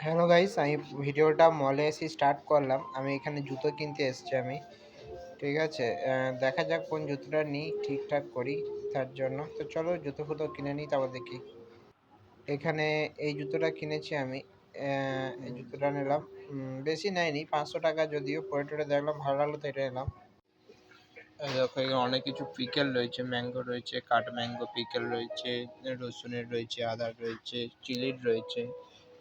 Hello guys, আমি ভিডিওটা মলে এসে স্টার্ট করলাম। আমি এখানে জুতো কিনতে এসেছি আমি। ঠিক আছে? দেখা যাক কোন জুতোটা নিই, ঠিকঠাক করি তার জন্য। তো চলো জুতো ফুতো কিনে নিই তারপর দেখি। এখানে এই জুতোটা কিনেছি আমি। এই জুতোটা নিলাম। বেশি নেয়নি, ৳৫০০ যদিও। পরে টরে দেখলাম ভালো লাগলো তো এটা নিলাম। এই দেখো এখানে অনেক কিছু পিকেল রয়েছে, ম্যাঙ্গো রয়েছে, কাঠ ম্যাঙ্গো পিকেল রয়েছে, রসুনের রয়েছে, আদার রয়েছে, চিলির রয়েছে।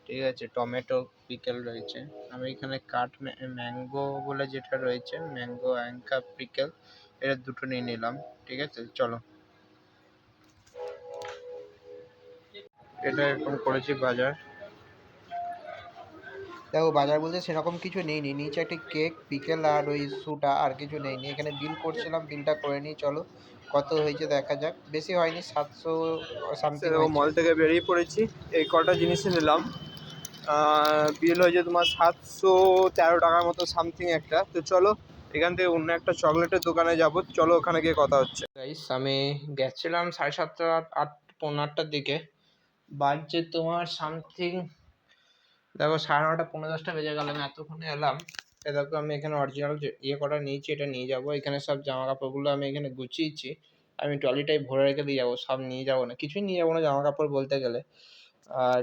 ঠিক আছে, টমেটো পিকেল রয়েছে। আমি এখানে কাঠ ম্যাঙ্গো বলে যেটা রয়েছে, ম্যাঙ্গো অ্যাঙ্কা পিকেল, এটা দুটো নিয়ে নিলাম। ঠিক আছে, চলো। এটা এরকম করেছি বাজার। দেখো বাজার বলতে সেরকম কিছু নেইনি, নিচে একটা কেক, পিকেল আর ওই সুটা, আর কিছু নেইনি। এখানে বিল করছিলাম, বিলটা করে নিই চলো। কত হয়েছে দেখা যাক। বেশি হয়নি, ৭০০ সামথিং দেখো হয়েছে। মল থেকে বেরিয়ে পড়েছি, এই কটা জিনিসই নিলাম। বিল হয়েছে তোমার ৭১৩ টাকার মতো সামথিং একটা। তো চলো এখান থেকে অন্য একটা চকলেটের দোকানে যাবো, চলো ওখানে গিয়ে কথা হচ্ছে। গাইস আমি গেছিলাম ৭:৩০ পৌনে ৮টার দিকে। বাজছে তোমার সামথিং, দেখো 9:30 পৌনে 10টা বেজে গেল। আমি এতক্ষণে এলাম। এ দেখো আমি এখানে অরিজিনাল যে কটা নিয়েছি এটা নিয়ে যাব। এখানে সব জামা কাপড়গুলো আমি এখানে গুছিয়েছি। আমি ট্রলিটাই ভরে রেখে দিয়ে যাবো, সব নিয়ে যাবো না, কিছুই নিয়ে যাবো না জামা কাপড় বলতে গেলে। আর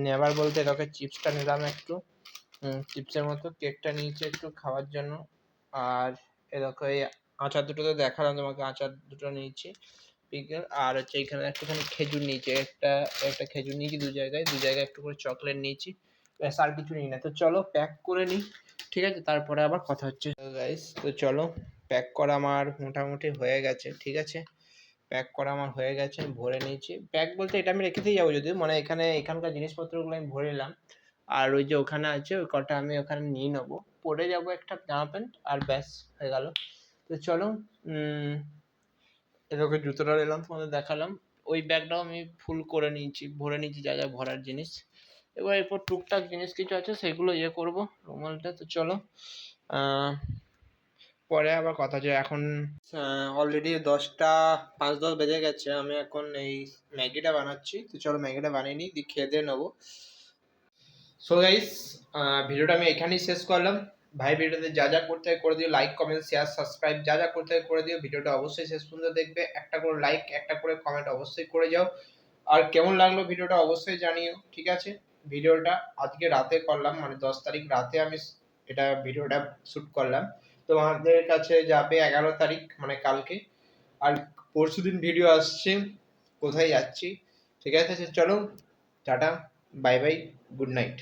নেবার বলতে দেখো চিপসটা নিলাম একটু, চিপসের মতো। কেকটা নিয়েছি একটু খাওয়ার জন্য। আর এ দেখো এই আচার দুটো তো দেখালাম তোমাকে, আচার দুটো নিয়েছি পিকেল। আর হচ্ছে এখানে একটুখানি খেজুর নিয়েছি, একটা একটা খেজুর নিয়েছি দু জায়গায় একটু করে চকলেট নিয়েছি। ব্যাস, আর কিছু নিই না। তো চলো প্যাক করে নিই, ঠিক আছে, তারপরে আবার কথা হচ্ছে। গাইস তো চলো, প্যাক করা আমার মোটামুটি হয়ে গেছে। ঠিক আছে, প্যাক করা আমার হয়ে গেছে, আমি ভরে নিয়েছি। প্যাক বলতে এটা আমি রেখে দিয়ে যাবো যদিও, মানে এখানকার জিনিসপত্রগুলো আমি ভরে নিলাম। আর ওই যে ওখানে আছে ওই কটা আমি ওখানে নিয়ে নেবো, পরে যাবো একটা জামা প্যান্ট, আর ব্যাস হয়ে গেল। তো চলো, এরকম জুতোটা নিলাম, তোমাদের দেখালাম। ওই ব্যাগটাও আমি ফুল করে নিয়েছি, ভরে নিয়েছি যা যা ভরার জিনিস। এবার এরপর টুকটাক জিনিস কিছু আছে সেগুলো করবো রুমালটা। তো চলো, আহ, পরে আবার কথা হচ্ছে। এখন অলরেডি 10টা 5-10 বেজে গেছে। আমি এখন এই ম্যাগিটা বানাচ্ছি। তো চলো ম্যাগিটা বানিয়ে নিই, দিয়ে খেয়ে দিয়ে নেবো। সো গাইস, ভিডিওটা আমি এখানেই শেষ করলাম। ভাই ভিডিওতে যা যা করতে হয় করে দিও, লাইক কমেন্ট শেয়ার সাবস্ক্রাইব যা যা করতে হয় করে দিও। ভিডিওটা অবশ্যই শেষ পর্যন্ত দেখবে, একটা করে লাইক একটা করে কমেন্ট অবশ্যই করে যাও। আর কেমন লাগলো ভিডিওটা অবশ্যই জানিও। ঠিক আছে, ভিডিওটা আজকে রাতে করলাম, মানে 10 তারিখ রাতে আমি এটা ভিডিওটা শ্যুট করলাম। তোমাদের কাছে যাবে 11 তারিখ, মানে কালকে। আর পরশুদিন ভিডিও আসছে কোথায় যাচ্ছি। ঠিক আছে, চলো, tata, bye bye, good night.